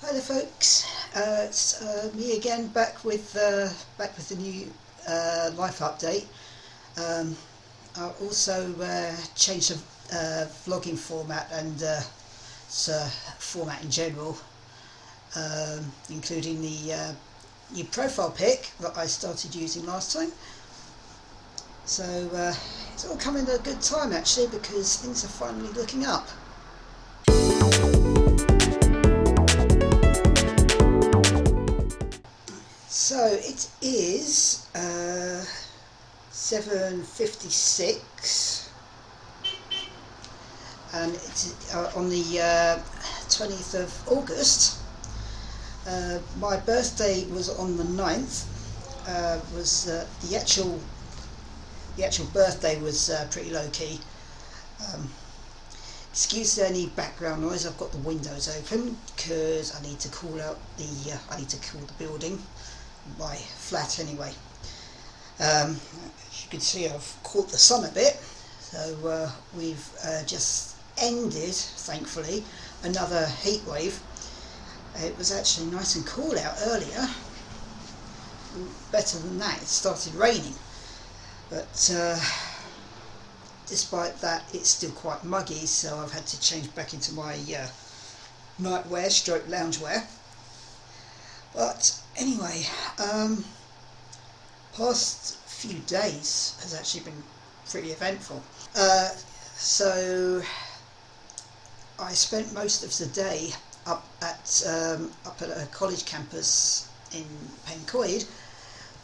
Hi there, folks. It's me again, back with the new life update. I also changed the vlogging format and format in general, including the new profile pic that I started using last time. So it's all coming at a good time actually, because things are finally looking up. So it is 7:56 and it's on the 20th of August. My birthday was on the 9th. The actual birthday was pretty low key. Excuse any background noise. I've got the windows open because I need to cool out the building, my flat anyway. As you can see, I've caught the sun a bit, so we've just ended, thankfully, another heat wave. It was actually nice and cool out earlier. Better than that, it started raining, but despite that it's still quite muggy, so I've had to change back into my nightwear stroke loungewear. But anyway, past few days has actually been pretty eventful. So I spent most of the day up at a college campus in Pencoed,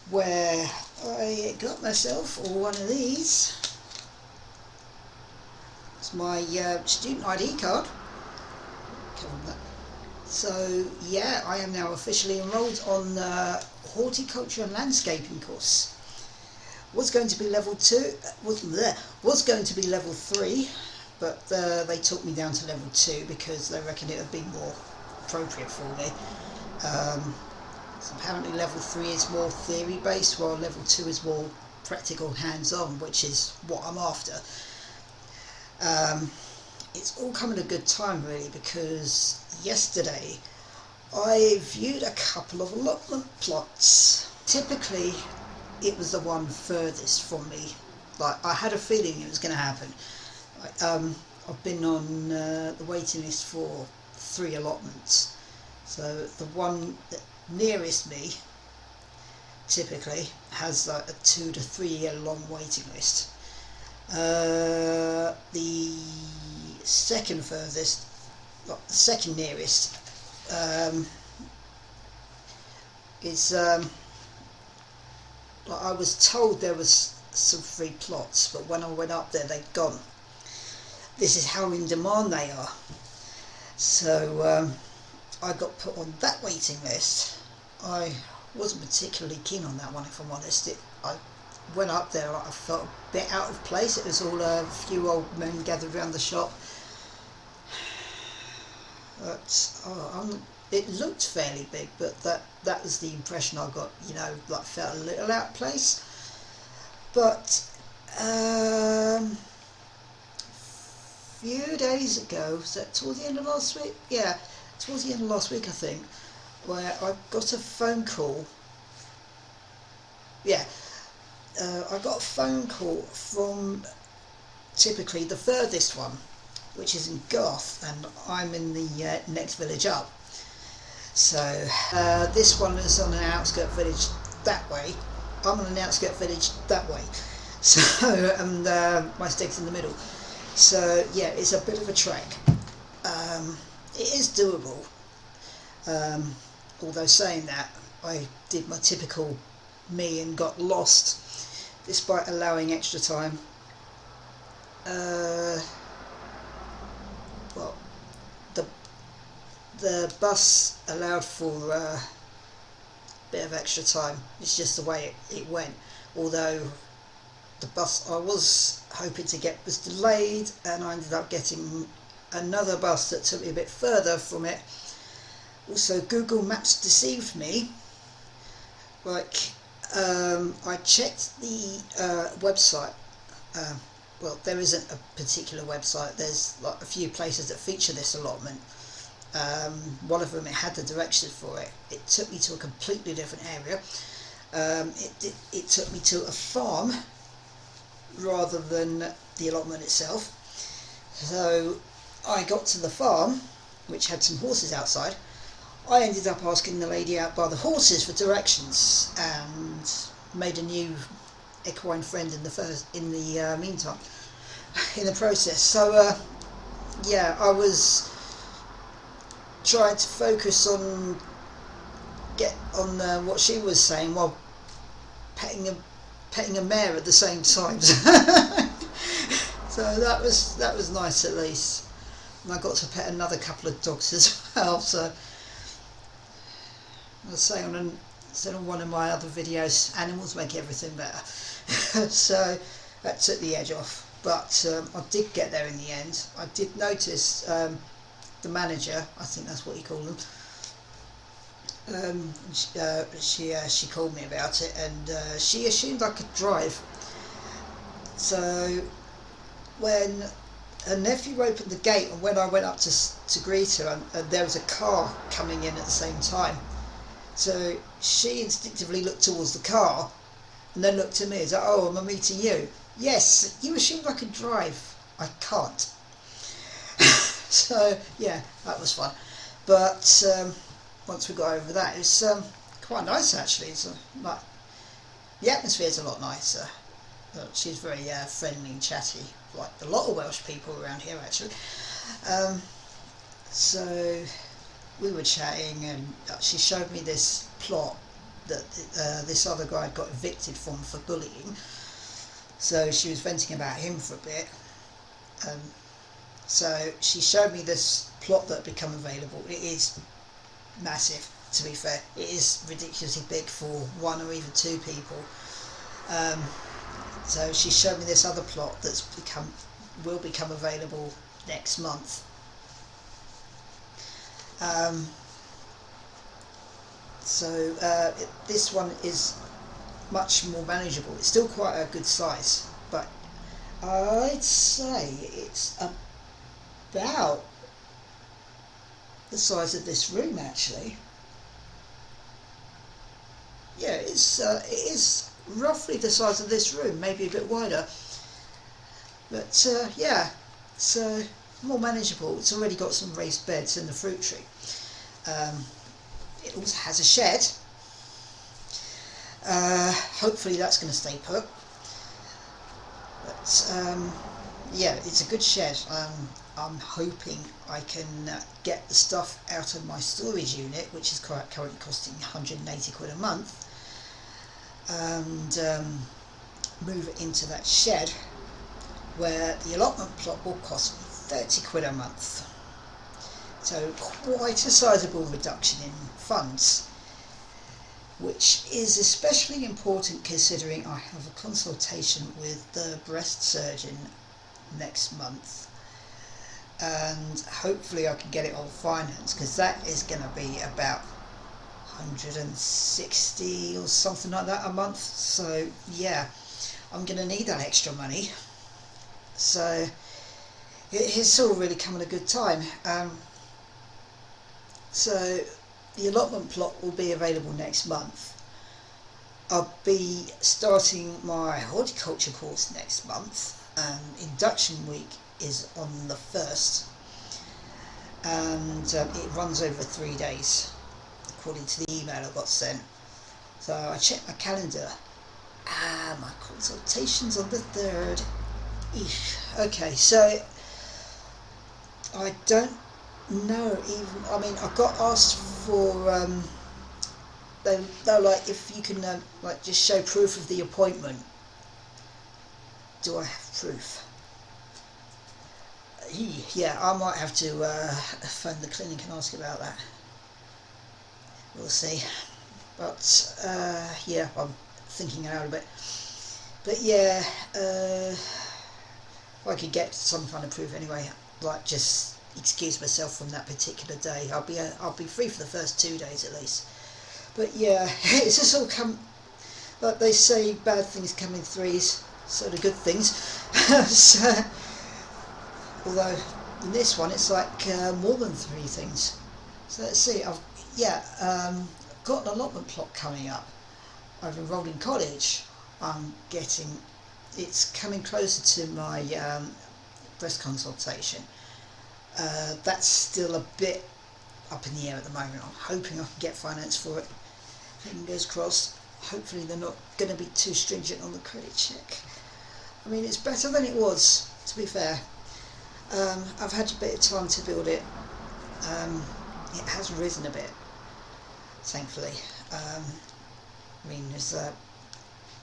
where I got myself one of these. It's my student ID card. So yeah, I am now officially enrolled on horticulture and landscaping course. Was going to be level 2, was going to be level 3, but they took me down to level 2 because they reckon it would be more appropriate for me. So apparently level 3 is more theory based, while level 2 is more practical, hands-on, which is what I'm after. It's all come at a good time really, because yesterday I viewed a couple of allotment plots. Typically it was the one furthest from me. Like, I had a feeling it was going to happen. I've been on the waiting list for 3 allotments, so the one nearest me typically has like a 2 to 3 year long waiting list. The second furthest, the second nearest, is I was told there was some free plots, but when I went up there they'd gone. This is how in demand they are. So I got put on that waiting list. I wasn't particularly keen on that one, if I'm honest. I went up there, I felt a bit out of place. It was all a few old men gathered around the shop. But it looked fairly big, but that was the impression I got, like felt a little out of place. But few days ago, was that towards the end of last week? Yeah, towards the end of last week I think, where I got a phone call. Yeah, I got a phone call from typically the furthest one, which is in Garth, and I'm in the next village up. So this one is on an outskirt village that way. I'm on an outskirt village that way. So and my stakes in the middle. So yeah, it's a bit of a trek. It is doable. Although saying that, I did my typical me and got lost, despite allowing extra time. Well, the bus allowed for a bit of extra time. It's just the way it went. Although the bus I was hoping to get was delayed, and I ended up getting another bus that took me a bit further from it. Also, Google Maps deceived me. I checked the website. Well, there isn't a particular website. There's like a few places that feature this allotment, One of them, it had the directions for it. It took me to a completely different area. It took me to a farm rather than the allotment itself. So I got to the farm, which had some horses outside. I ended up asking the lady out by the horses for directions, and made a new equine friend in the meantime, in the process. So yeah, I was trying to focus on what she was saying while petting a mare at the same time. So that was nice at least. And I got to pet another couple of dogs as well. So I'll say on one of my other videos, animals make everything better. So that took the edge off. But I did get there in the end. I did notice the manager, I think that's what you call them. She called me about it, and she assumed I could drive. So when her nephew opened the gate, and when I went up to greet her, and there was a car coming in at the same time, so she instinctively looked towards the car and then looked at me and said, "Oh, am I meeting you?" "Yes, you assumed I could drive." "I can't." So yeah, that was fun. But once we got over that, it was quite nice actually. The atmosphere is a lot nicer. She's very friendly and chatty, like a lot of Welsh people around here actually. So we were chatting, and she showed me this plot that this other guy got evicted from for bullying. So she was venting about him for a bit. So she showed me this plot that had become available. It is massive, to be fair. It is ridiculously big for one or even two people. So she showed me this other plot will become available next month. This one is much more manageable. It's still quite a good size, but I'd say it's about the size of this room actually. Yeah, it is roughly the size of this room, maybe a bit wider, but yeah, it's more manageable. It's already got some raised beds in the fruit tree. It also has a shed. Hopefully that's going to stay put, but yeah, it's a good shed. I'm hoping I can get the stuff out of my storage unit, which is currently costing 180 quid a month, and move it into that shed, where the allotment plot will cost me 30 quid a month. So quite a sizable reduction in funds, which is especially important considering I have a consultation with the breast surgeon next month, and hopefully I can get it all financed, because that is going to be about 160 or something like that a month. So yeah, I'm going to need that extra money. So it's all really coming a good time. So the allotment plot will be available next month. I'll be starting my horticulture course next month. Induction week is on the 1st, and it runs over 3 days according to the email I got sent. So I checked my calendar, my consultation's on the 3rd. Okay, so I don't know even, I mean, I got asked for they're like, if you can like just show proof of the appointment. Do I have proof? Yeah, I might have to phone the clinic and ask about that. We'll see. But yeah, I'm thinking out a bit. But yeah, if I could get some kind of proof anyway, like just excuse myself from that particular day. I'll be free for the first 2 days at least. But yeah, it's just all come, like they say, bad things come in threes, so the good things. So, although in this one it's like more than 3 things. So let's see, I've got an allotment plot coming up. I've enrolled in college. It's coming closer to my breast consultation. That's still a bit up in the air at the moment. I'm hoping I can get finance for it. Fingers crossed. Hopefully they're not going to be too stringent on the credit check. I mean, it's better than it was, to be fair. I've had a bit of time to build it. It has risen a bit, thankfully. I mean,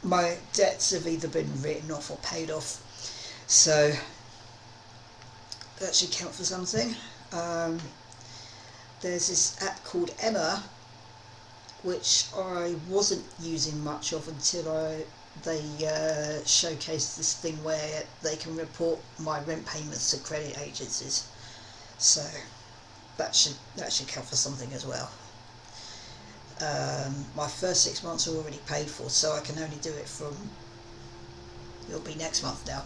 my debts have either been written off or paid off, so that should count for something. There's this app called Emma, which I wasn't using much of until they showcased this thing where they can report my rent payments to credit agencies. So that should count for something as well. My first 6 months are already paid for, so I can only do it from, it'll be next month now,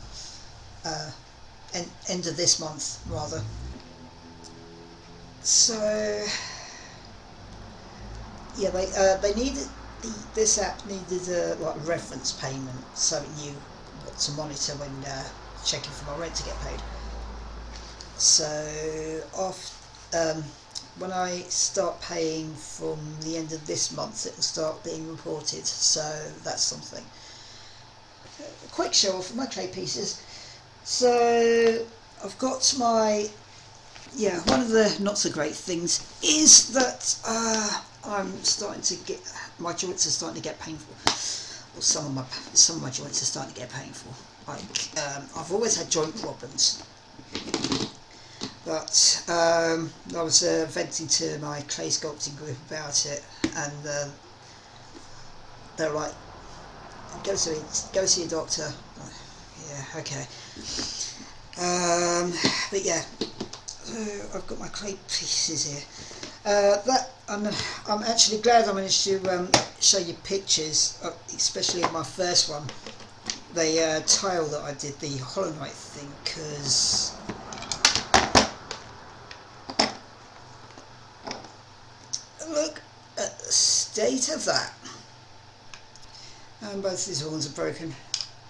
end of this month rather. So yeah, they needed this app needed a reference payment, so it knew what to monitor when checking for my rent to get paid. So when I start paying from the end of this month, it will start being reported, so that's something. A quick show off of my clay pieces. So I've got one of the not so great things is that I'm starting to get, my joints are starting to get painful. Or some of my joints are starting to get painful. I've always had joint problems. But I was venting to my clay sculpting group about it, and they're like, go see a doctor. Yeah, okay. But yeah, I've got my clay pieces here. I'm actually glad I managed to show you pictures, especially of my first one, the tile that I did, the Hollow Knight thing, because look at the state of that. And both these horns are broken.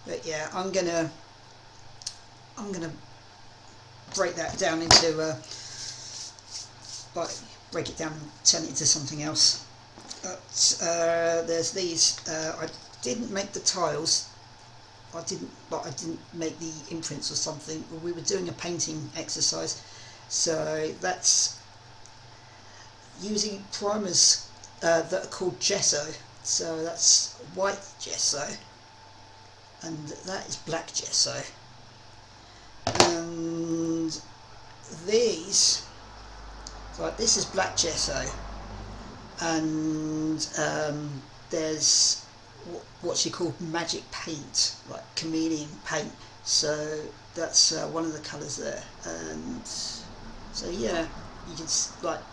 But yeah, I'm gonna break that down into break it down and turn it into something else. But there's these. I didn't make the tiles. I didn't make the imprints or something. We were doing a painting exercise, so that's using primers that are called gesso. So that's white gesso, and that is black gesso. And these, like this is black gesso, and there's what's called magic paint, like chameleon paint. So that's one of the colours there, and so yeah, you can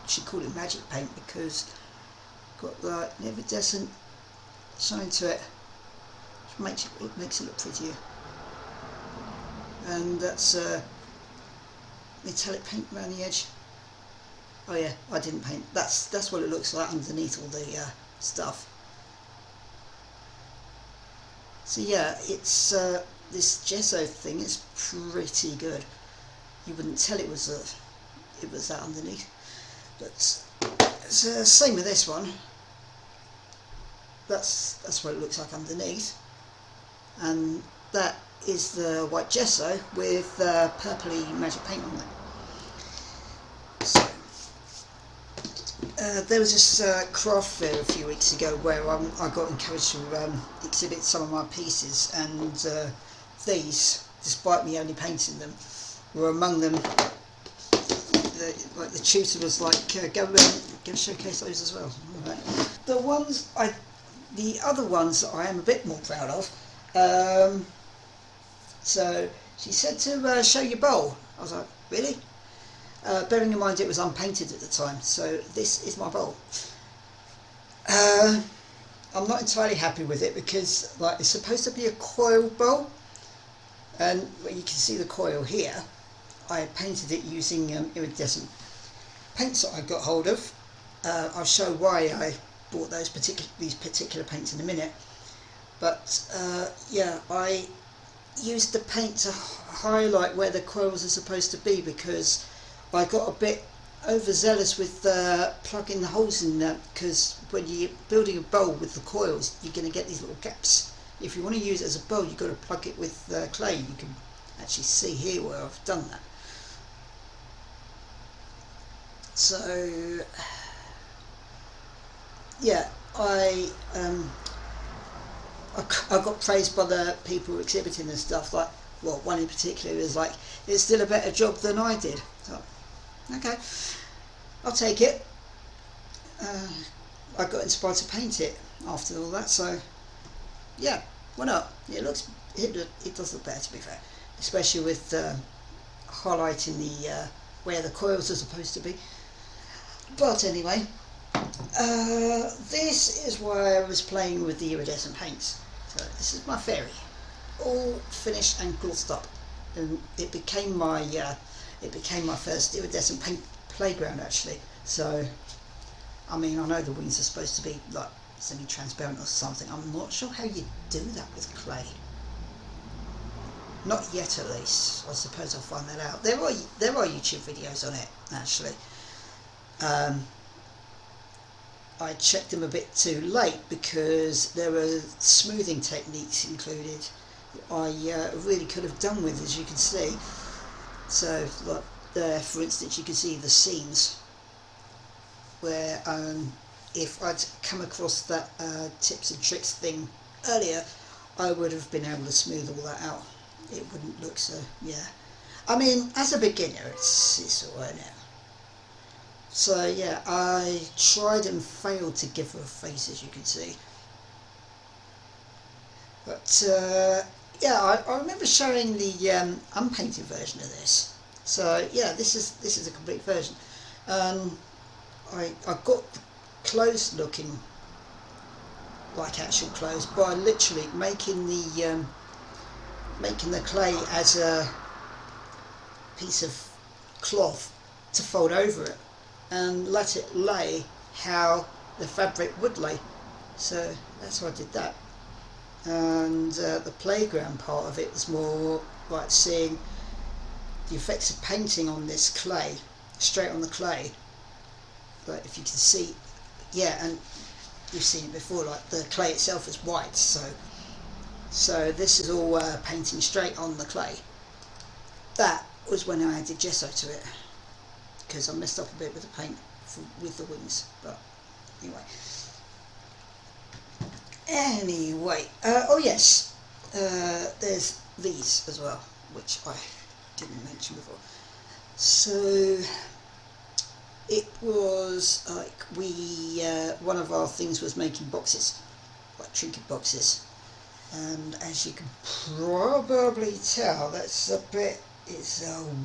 should call it magic paint because got like an iridescent shine to it. It makes it look prettier. And that's metallic paint around the edge. Oh yeah, I didn't paint. That's what it looks like underneath all the stuff. So yeah, it's this gesso thing is pretty good. You wouldn't tell it was that underneath, but it's same with this one. That's what it looks like underneath, and that is the white gesso with purpley magic paint on it. So there was this craft fair a few weeks ago where I got encouraged to exhibit some of my pieces, and these, despite me only painting them, were among them. The tutor was like, go showcase those as well. Right. The other ones that I am a bit more proud of. So she said to show your bowl. I was like, really? Bearing in mind it was unpainted at the time, so this is my bowl. I'm not entirely happy with it because it's supposed to be a coil bowl, and you can see the coil here. I painted it using iridescent paints that I got hold of. I'll show why I bought these particular paints in a minute. But yeah, I used the paint to highlight where the coils are supposed to be, because I got a bit overzealous with plugging the holes in there, because when you're building a bowl with the coils, you're going to get these little gaps. If you want to use it as a bowl, you've got to plug it with clay. You can actually see here where I've done that. So yeah, I got praised by the people exhibiting this stuff. Like, well, one in particular was like, it's still a better job than I did. So, okay, I'll take it. I got inspired to paint it after all that, so yeah, why not? It does look better, to be fair, especially with highlighting the where the coils are supposed to be. But anyway, this is why I was playing with the iridescent paints. So this is my fairy, all finished and glossed up, and it became my first iridescent paint playground, actually. So I mean, I know the wings are supposed to be like semi-transparent or something. I'm not sure how you do that with clay. Not yet, at least. I suppose I'll find that out. There are YouTube videos on it, actually. I checked them a bit too late because there were smoothing techniques included I really could have done with, as you can see. So, like there, for instance, you can see the seams where if I'd come across that tips and tricks thing earlier, I would have been able to smooth all that out. It wouldn't look so, yeah. I mean, as a beginner, it's alright now. So yeah, I tried and failed to give her a face, as you can see. But yeah, I remember showing the unpainted version of this. So yeah, this is a complete version. I got clothes looking like actual clothes by literally making the clay as a piece of cloth to fold over it and let it lay how the fabric would lay. So that's how I did that. And the playground part of it was more like seeing the effects of painting on this clay, straight on the clay. But if you can see, yeah, and you've seen it before, like the clay itself is white, so this is all painting straight on the clay. That was when I added gesso to it, because I messed up a bit with the paint with the wings. But anyway, oh yes, there's these as well, which I didn't mention before. So it was like one of our things was making boxes, like trinket boxes, and as you can probably tell, it's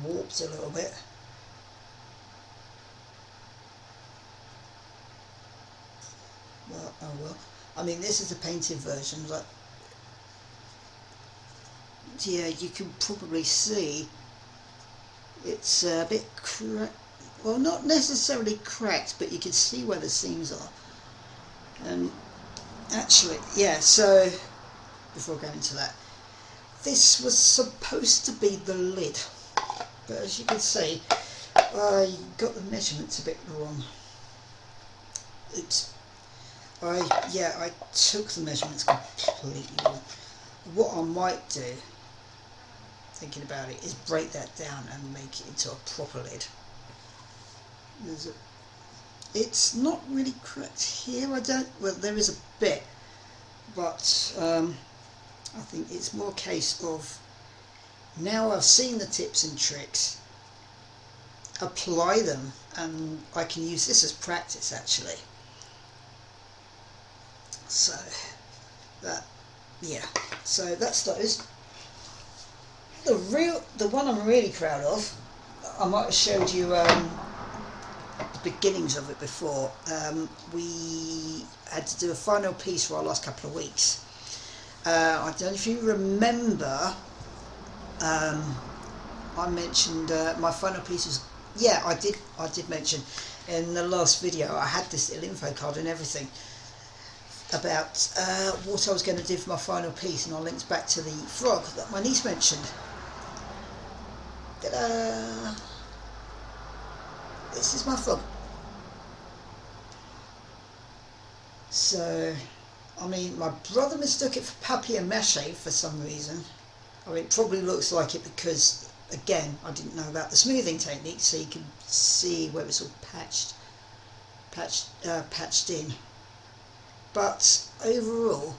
warped a little bit. Well, oh well. I mean, this is a painted version, but yeah, you can probably see it's a bit cracked. Well, not necessarily cracked, but you can see where the seams are. And actually, yeah, so before going into that, this was supposed to be the lid, but as you can see, I got the measurements a bit wrong. Oops. I took the measurements completely wrong. What I might do, thinking about it, is break that down and make it into a proper lid. It's not really correct here. Well, there is a bit, but I think it's more a case of, now I've seen the tips and tricks, apply them, and I can use this as practice, actually. So so that's those. The one I'm really proud of, I might have showed you the beginnings of it before. We had to do a final piece for our last couple of weeks. I don't know if you remember, I mentioned my final piece yeah, I did mention in the last video I had this little info card and everything about what I was going to do for my final piece, and I linked back to the frog that my niece mentioned. Ta-da! This is my frog. So, I mean, my brother mistook it for papier-mâché for some reason. I mean, it probably looks like it because, again, I didn't know about the smoothing technique, so you can see where it's all patched in. But overall,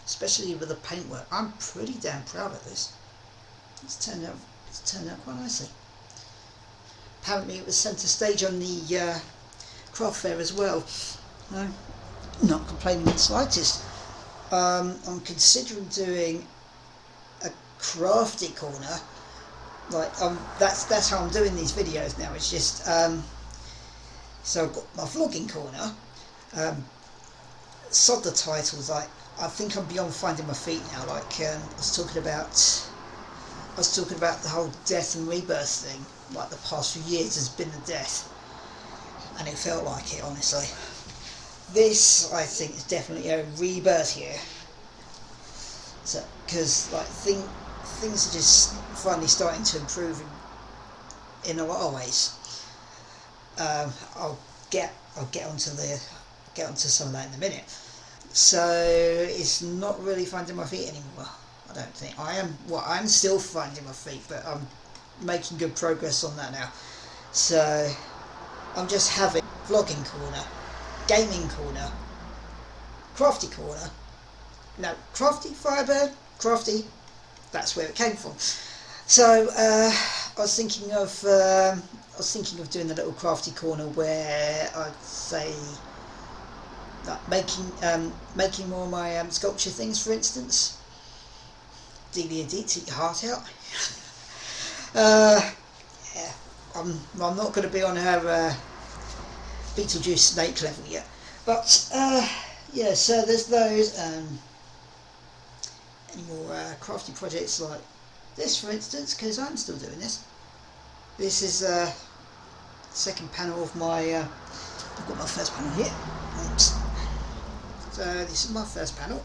especially with the paintwork, I'm pretty damn proud of this. It's turned out quite nicely. Apparently it was centre stage on the craft fair as well. No, not complaining in the slightest. I'm considering doing a crafty corner. Like that's how I'm doing these videos now. It's just so I've got my vlogging corner. Sod the titles. Like, I think I'm beyond finding my feet now. Like I was talking about the whole death and rebirth thing. Like, the past few years has been the death, and it felt like it, honestly. This, I think, is definitely a rebirth here. So, because like things are just finally starting to improve in a lot of ways. I'll get onto some of that in a minute. So it's not really finding my feet anymore. I don't think I'm still finding my feet, but I'm making good progress on that now. So I'm just having vlogging corner, gaming corner, crafty corner. No, crafty, Firebird, crafty. That's where it came from. So I was thinking of doing the little crafty corner where I'd say making more of my sculpture things, for instance. Delia D, take your heart out. Yeah, I'm not going to be on her Beetlejuice snake level yet, but yeah. So there's those. Any more crafty projects like this, for instance, because I'm still doing this. This is second panel of my. I've got my first panel here. Oops. So this is my first panel.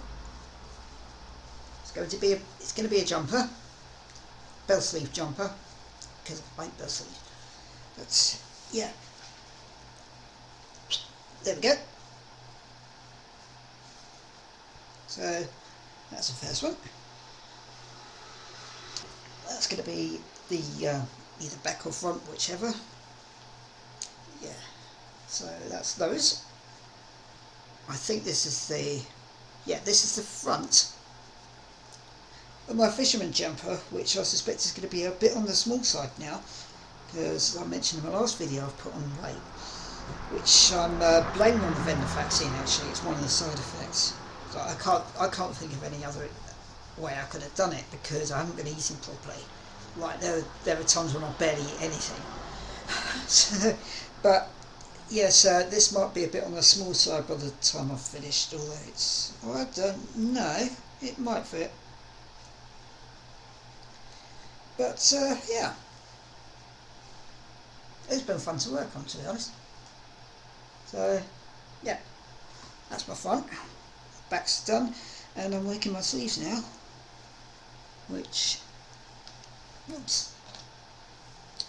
It's going to be a jumper, bell sleeve jumper, because I like bell sleeve. But yeah, there we go. So that's the first one. That's going to be the either back or front, whichever. Yeah. So that's those. I think this is the front of my fisherman jumper, which I suspect is going to be a bit on the small side now, because I mentioned in my last video I've put on weight, which I'm blaming on the vendor vaccine. Actually, it's one of the side effects. So I can't think of any other way I could have done it, because I haven't been eating properly. Like, there are times when I barely eat anything. So, but yes, this might be a bit on the small side by the time I've finished, although I don't know, it might fit. But yeah, it's been fun to work on, to be honest. So yeah, that's my front. Back's done, and I'm working my sleeves now, which, oops,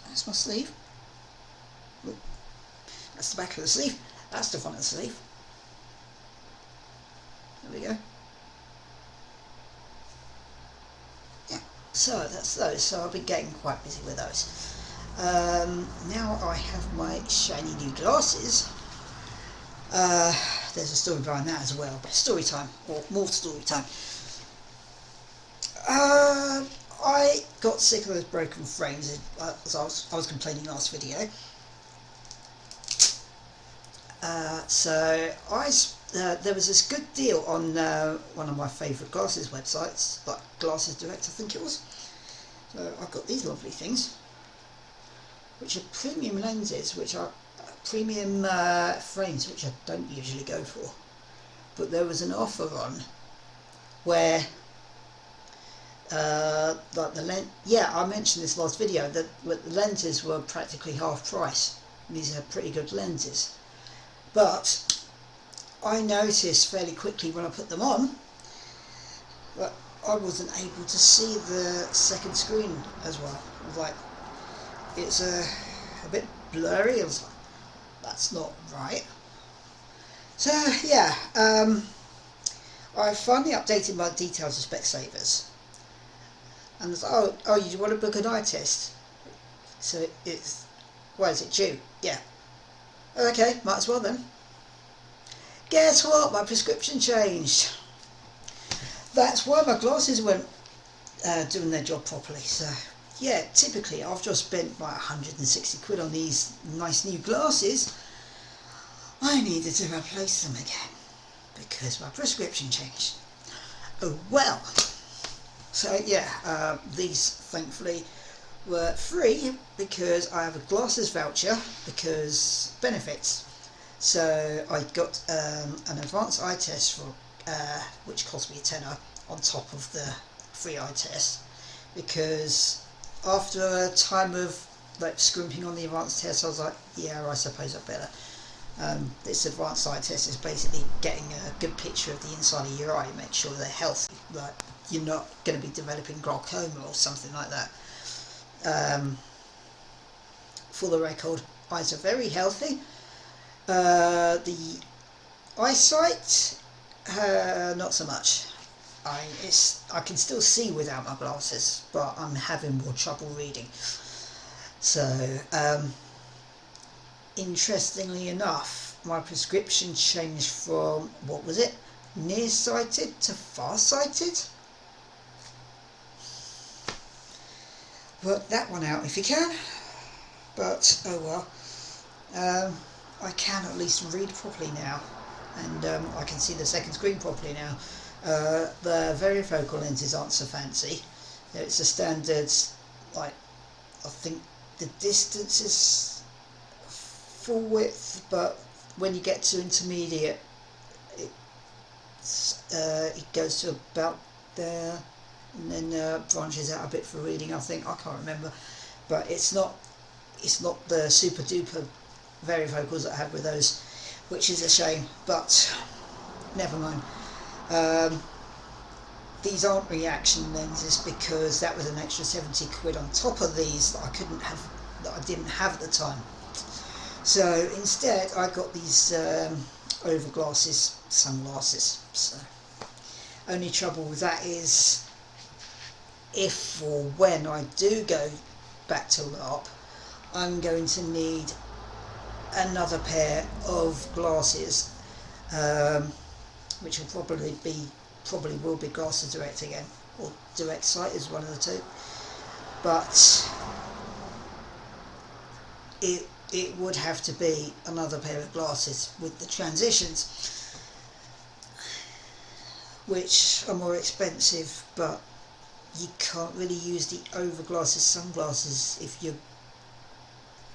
that's my sleeve. Oop. That's the back of the sleeve, that's the front of the sleeve. There we go. Yeah, so that's those. So I've been getting quite busy with those. Now I have my shiny new glasses. There's a story behind that as well. Story time, or more story time. I got sick of those broken frames, as I was complaining last video. So there was this good deal on one of my favourite glasses websites, like Glasses Direct, I think it was. So I got these lovely things, which are premium lenses, which are premium frames, which I don't usually go for. But there was an offer on where like the lens. Yeah, I mentioned this last video that the lenses were practically half price. These are pretty good lenses, but I noticed fairly quickly when I put them on that I wasn't able to see the second screen as well. I was like, it's a bit blurry. I was like, that's not right. So yeah, I finally updated my details of Specsavers, and it's, oh, you want to book an eye test? So it's, why is it due? Yeah. Okay, might as well then. Guess what? My prescription changed. That's why my glasses weren't doing their job properly. So yeah, typically after I spent like 160 quid on these nice new glasses, I needed to replace them again because my prescription changed. Oh well. So yeah, these thankfully were free because I have a glasses voucher because benefits. So I got an advanced eye test for which cost me a tenner on top of the free eye test, because after a time of like scrimping on the advanced test, I was like, yeah, I suppose I better. This advanced eye test is basically getting a good picture of the inside of your eye, make sure they're healthy, like you're not going to be developing glaucoma or something like that. For the record, eyes are very healthy. The eyesight, not so much. I can still see without my glasses, but I'm having more trouble reading. So, interestingly enough, my prescription changed from, what was it, nearsighted to farsighted? Work that one out if you can, but oh well. I can at least read properly now, and I can see the second screen properly now. The varifocal lenses aren't so fancy. It's a standard, like, I think the distance is full width, but when you get to intermediate, it goes to about there, and then branches out a bit for reading, I think. I can't remember, but it's not the super duper varifocals that I had with those, which is a shame, but never mind. These aren't reaction lenses because that was an extra 70 quid on top of these that I didn't have at the time. So instead I got these sunglasses. So only trouble with that is if or when I do go back to LARP, I'm going to need another pair of glasses, which will probably will be Glasses Direct again, or Direct Sight is one of the two. But it would have to be another pair of glasses with the transitions, which are more expensive, but you can't really use the over glasses sunglasses if you're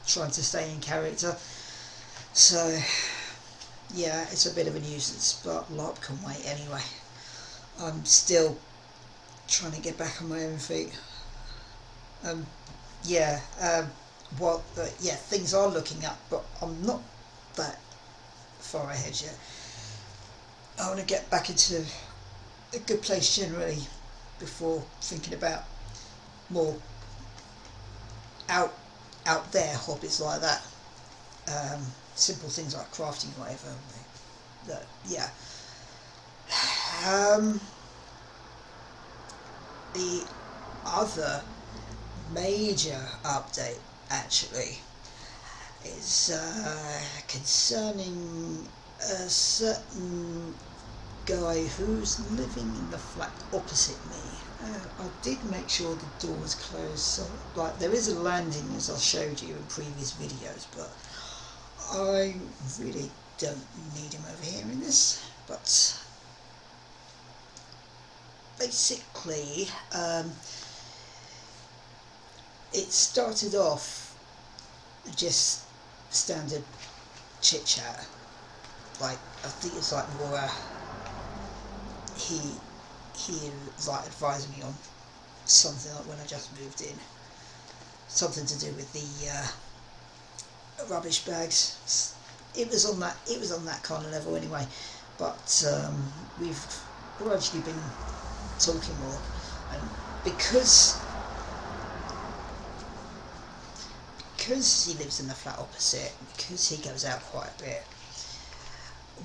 trying to stay in character. So yeah, it's a bit of a nuisance, but LARP can wait anyway. I'm still trying to get back on my own feet. Things are looking up, but I'm not that far ahead yet. I want to get back into a good place generally before thinking about more out there hobbies like that. Simple things like crafting or whatever. The other major update actually is concerning a certain guy who's living in the flat opposite me. I did make sure the door was closed, so like there is a landing as I showed you in previous videos, but I really don't need him over here in this. But basically, it started off just standard chit chat. Like I think it's like more he like advised me on something like when I just moved in, something to do with the rubbish bags. It was on that kind of level anyway, but we've gradually been talking more, and because he lives in the flat opposite, because he goes out quite a bit,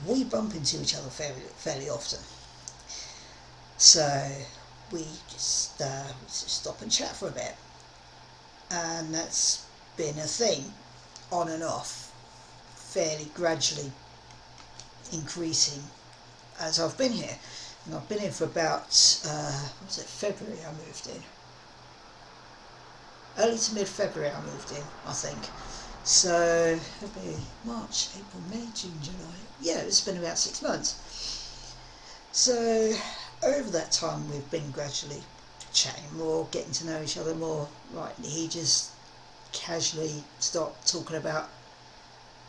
we bump into each other fairly often. So we just stop and chat for a bit, and that's been a thing, on and off, fairly gradually increasing as I've been here. And I've been here for about February I moved in. Early to mid-February I moved in, I think. So February, March, April, May, June, July. Yeah, it's been about 6 months. So over that time we've been gradually chatting more, getting to know each other more. Like, he just casually started talking about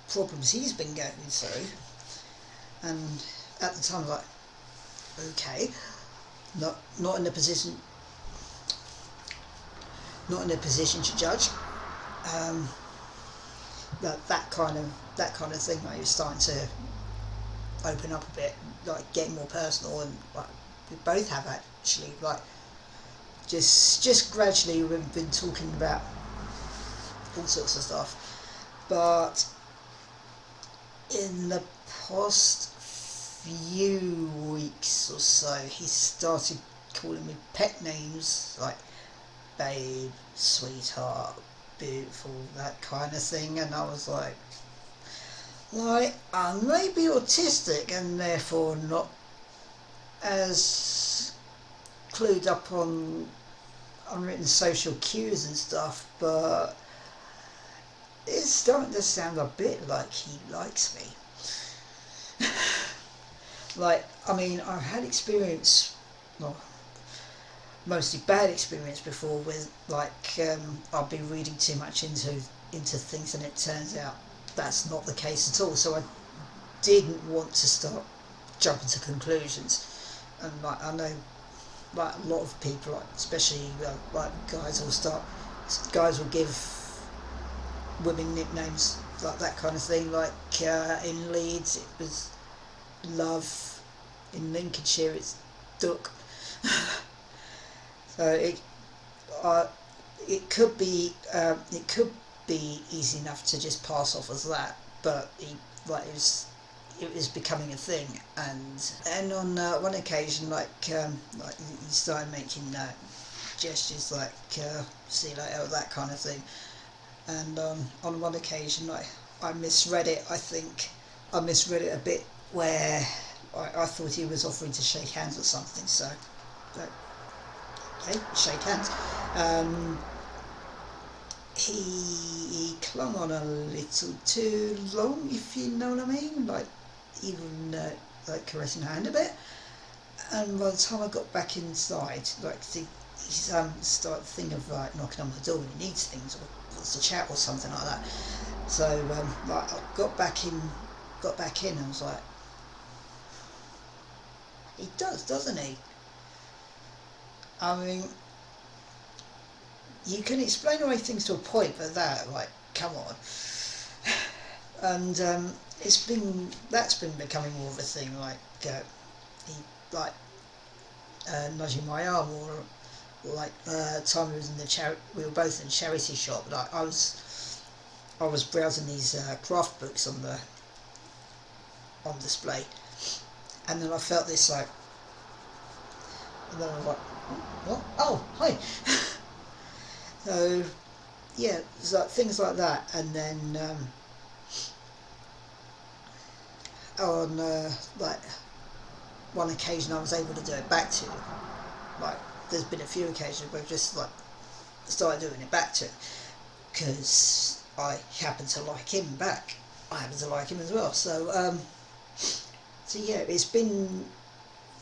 problems he's been going through, and at the time I was like, okay, not in a position to judge. That kind of thing, like, he was starting to open up a bit, like getting more personal, and like we both have actually, like just gradually we've been talking about all sorts of stuff. But in the past few weeks or so, he started calling me pet names like babe, sweetheart, beautiful, that kind of thing, and I was like, I may be autistic and therefore not as clued up on unwritten social cues and stuff, but it's starting to sound a bit like he likes me. Like, I mean, I've had experience, well, mostly bad experience before with, like, I'll be reading too much into things, and it turns out that's not the case at all. So I didn't want to start jumping to conclusions, and like, I know, like, a lot of people, like, especially like guys will give women nicknames, like that kind of thing. Like, in Leeds it was Love, in Lincolnshire it's Duck. So it could be easy enough to just pass off as that, but it was becoming a thing, and on one occasion, like he started making gestures like see you later, that kind of thing, and on one occasion, like, I misread it. I think I misread it a bit, where I thought he was offering to shake hands or something. So, okay, shake hands. He clung on a little too long, if you know what I mean, like, even like caressing her hand a bit. And by the time I got back inside, like, he started thinking of like knocking on the door when he needs things or wants to chat or something like that. So like, I got back in and was like, he does, doesn't he? I mean, you can explain away things to a point, but that, like, come on. And that's been becoming more of a thing, like, he, like, nudging my arm, or like, time we were both in a charity shop. Like, I was browsing these craft books on display, and then I felt this, like, and then I was like, what? Oh, hi. So yeah, it's like things like that. And then on like one occasion I was able to do it back to him. Like, there's been a few occasions where I've just like started doing it back to him, because I happen to like him back. I happen to like him as well. So so yeah, it's been,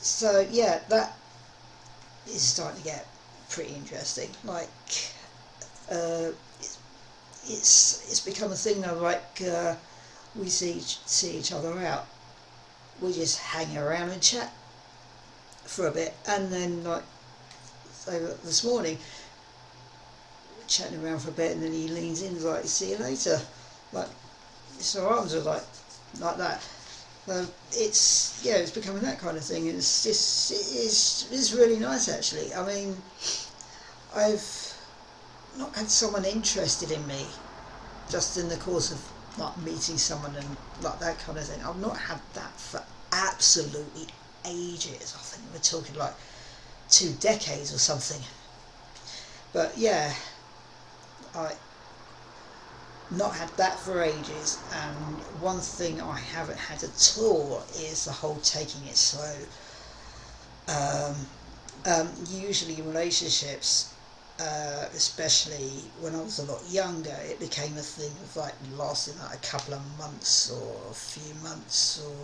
so yeah, that is starting to get pretty interesting. Like, it's become a thing now. Like, we see each other out, we just hang around and chat for a bit, and then, like, this morning, chatting around for a bit, and then he leans in like, "See you later," like his arms are like that. So it's becoming that kind of thing. It's really nice actually. I mean, I've not had someone interested in me just in the course of like meeting someone and like that kind of thing. I've not had that for absolutely ages. I think we're talking like 2 decades or something. But yeah, I not had that for ages, and one thing I haven't had at all is the whole taking it slow. Usually in relationships, especially when I was a lot younger, it became a thing of like lasting like a couple of months or a few months, or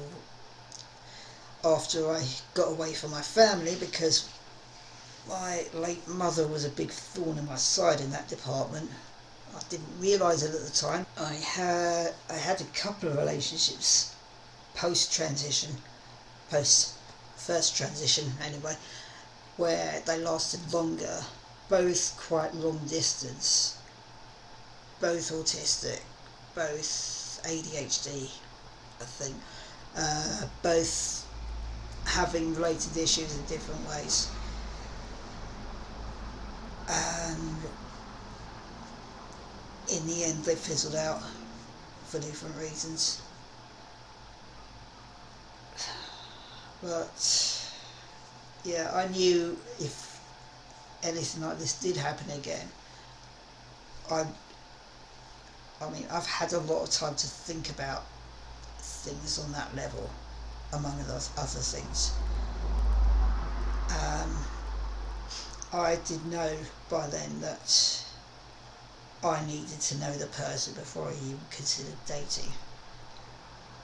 after I got away from my family, because my late mother was a big thorn in my side in that department. I didn't realise it at the time. I had a couple of relationships post first transition anyway, where they lasted longer, both quite long distance, both autistic, both ADHD, I think, both having related issues in different ways. And in the end they fizzled out for different reasons. But yeah, I knew if anything like this did happen again, I mean, I've had a lot of time to think about things on that level, among other things. I did know by then that I needed to know the person before I even considered dating.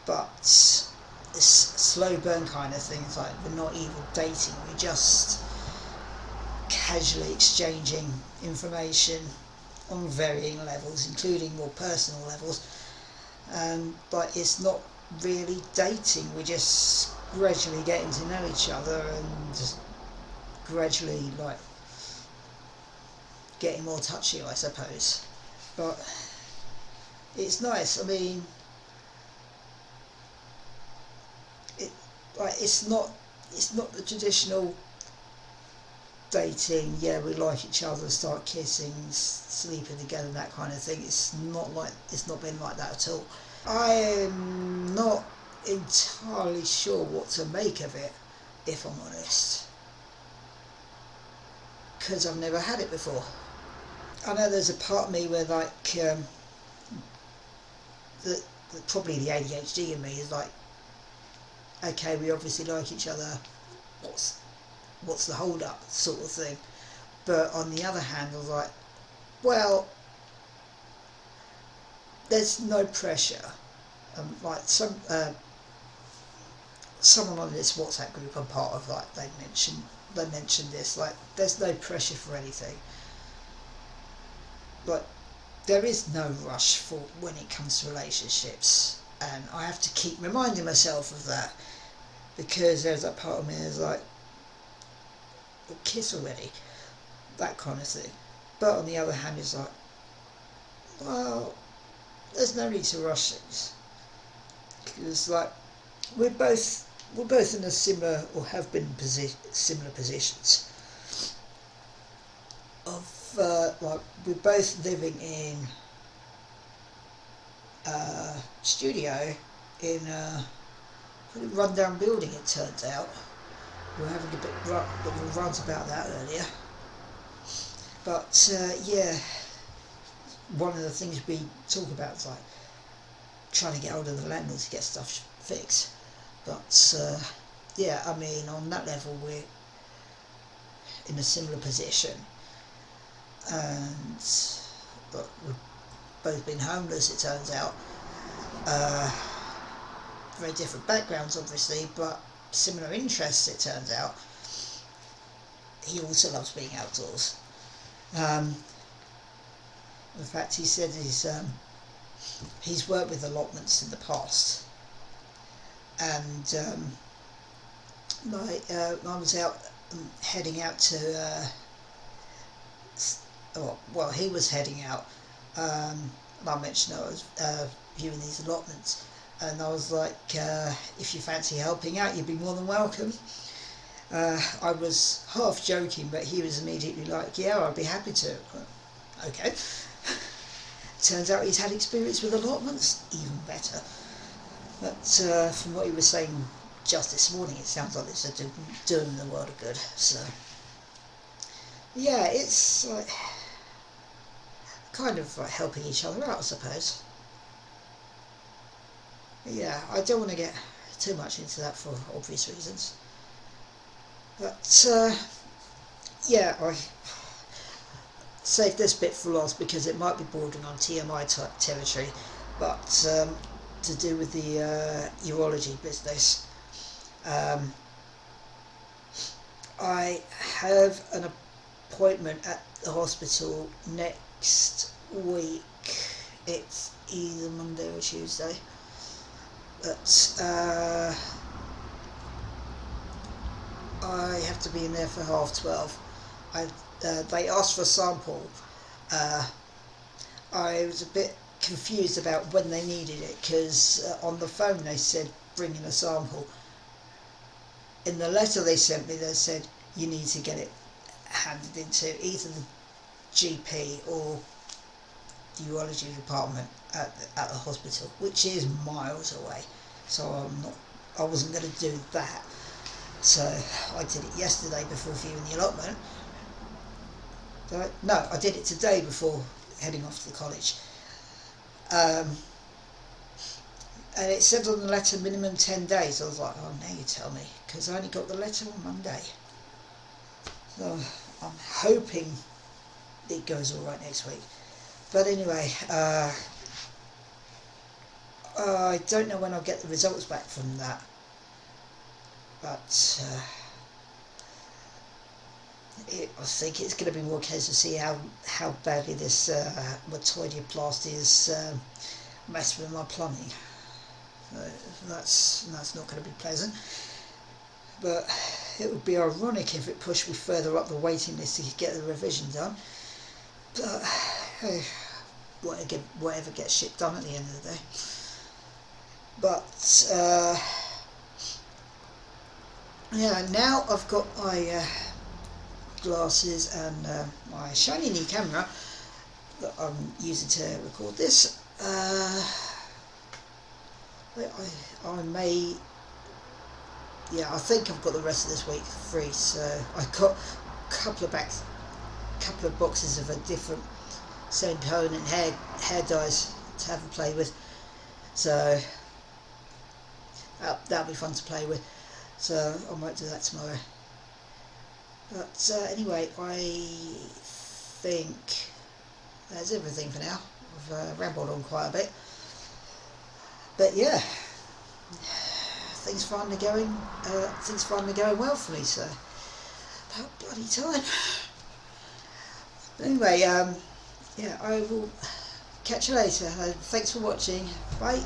But this slow burn kind of thing is like, we're not even dating, we're just casually exchanging information on varying levels, including more personal levels. But it's not really dating, we're just gradually getting to know each other and just gradually like getting more touchy, I suppose. But it's nice. I mean, it's not the traditional dating. Yeah, we like each other, start kissing, sleeping together, that kind of thing. It's not been like that at all. I am not entirely sure what to make of it, if I'm honest, because I've never had it before. I know there's a part of me where like probably the ADHD in me is like, okay, we obviously like each other, what's the hold up sort of thing. But on the other hand, I was like, well, there's no pressure. Like someone on this WhatsApp group I'm part of, like they mentioned this, like there's no pressure for anything. Like there is no rush for when it comes to relationships, and I have to keep reminding myself of that, because there's that part of me that's like, well, kiss already, that kind of thing. But on the other hand, it's like, well, there's no need to rush things, because like we're both in a similar, or have been in similar positions of like we're both living in a studio in a pretty run-down building, it turns out. We were having a bit of a rant about that earlier. But yeah, one of the things we talk about is like trying to get hold of the landlord to get stuff fixed. But yeah, I mean, on that level we're in a similar position, but we've both been homeless, it turns out. Very different backgrounds obviously, but similar interests, it turns out. He also loves being outdoors. In fact, he said he's worked with allotments in the past, and I was out heading out to well, he was heading out, and I mentioned I was viewing these allotments, and I was like, if you fancy helping out, you'd be more than welcome. I was half joking, but he was immediately like, yeah, I'd be happy to. Okay. Turns out he's had experience with allotments, even better. But from what he was saying just this morning, it sounds like it's doing the world a good. So yeah, it's like kind of like helping each other out, I suppose. But yeah, I don't want to get too much into that for obvious reasons. But yeah, I saved this bit for last because it might be bordering on TMI type territory, but to do with the urology business. I have an appointment at the hospital next week. It's either Monday or Tuesday, but I have to be in there for 12:30. They asked for a sample. I was a bit confused about when they needed it, because on the phone they said bring in a sample. In the letter they sent me, they said you need to get it handed into either the GP or the urology department at the hospital, which is miles away. So I wasn't going to do that. So I did it yesterday before viewing the allotment. No, I did it today before heading off to the college. And it said on the letter minimum 10 days. I was like, oh, now you tell me, because I only got the letter on Monday. So I'm hoping it goes all right next week. But anyway, I don't know when I'll get the results back from that. But I think it's going to be more a case to see how badly this metoidioplasty is messing with my plumbing. That's not going to be pleasant. But it would be ironic if it pushed me further up the waiting list to get the revision done. But hey, whatever gets shit done at the end of the day. But yeah, now I've got my glasses and my shiny new camera that I'm using to record this. I may, yeah, I think I've got the rest of this week free, so I've got a couple of boxes of a different same tone and hair dyes to have a play with, so that'll be fun to play with. So I might do that tomorrow. But anyway, I think that's everything for now. I've rambled on quite a bit. But yeah, things finally going well for me, so about bloody time. Anyway, yeah, I will catch you later. Thanks for watching. Bye.